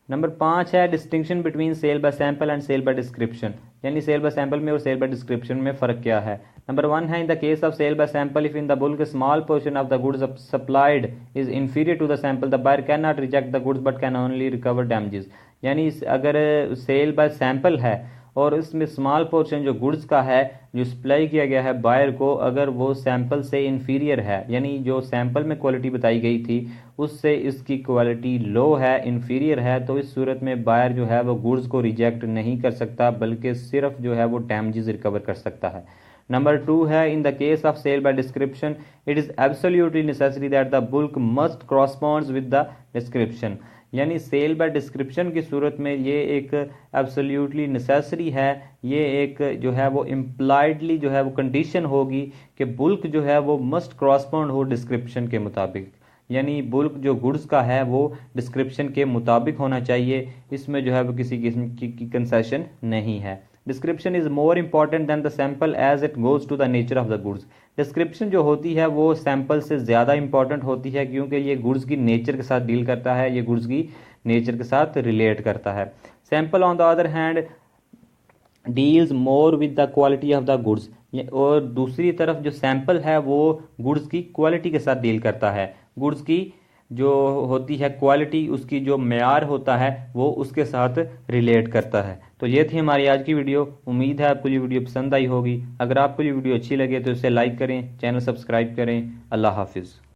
Number 5 है distinction between sale by sample and sale by description, यानी sale by sample में और cell by description में फ़र्क क्या है। नंबर 1 है in the case of sale by sample if in the bulk small portion of the goods supplied is inferior to the sample the buyer can not reject the goods but can only recover damages. यानी अगर cell by sample है और इसमें small portion जो goods का है जो supply किया गया है बायर को, अगर वो सैंपल से इन्फीरियर है, यानी जो सैंपल में क्वालिटी बताई गई थी उससे इसकी क्वालिटी लो है, इन्फीरियर है, तो इस सूरत में बायर जो है वो गुड्स को रिजेक्ट नहीं कर सकता बल्कि सिर्फ जो है वो डैमेजेस रिकवर कर सकता है। नंबर 2 है in the case of sale by description it is absolutely necessary that the bulk must corresponds with the description. यानी सेल बाय डिस्क्रिप्शन की सूरत में ये एक एब्सोल्युटली नेसेसरी है, ये एक जो है वो इम्प्लाइडली जो है वो कंडीशन होगी कि बुल्क जो है वो मस्ट कॉरस्पॉन्ड हो डिस्क्रिप्शन के मुताबिक, यानी बुल्क जो गुड्स का है वो डिस्क्रिप्शन के मुताबिक होना चाहिए, इसमें जो है वो किसी किस्म की कंसेशन नहीं है। Description is more important than the sample as it goes to the nature of the goods. Description जो होती है वो सैंपल से ज़्यादा इंपॉर्टेंट होती है क्योंकि ये गुड्स की नेचर के साथ डील करता है, ये गुड्स की नेचर के साथ रिलेट करता है। Sample on the other hand deals more with the quality of the goods, और दूसरी तरफ जो सैंपल है वो गुड्स की क्वालिटी के साथ डील करता है, गुड्स की जो होती है क्वालिटी, उसकी जो मेयार होता है वो उसके साथ रिलेट करता है। तो ये थी हमारी आज की वीडियो। उम्मीद है आपको ये वीडियो पसंद आई होगी। अगर आपको ये वीडियो अच्छी लगे तो इसे लाइक करें, चैनल सब्सक्राइब करें। अल्लाह हाफिज़।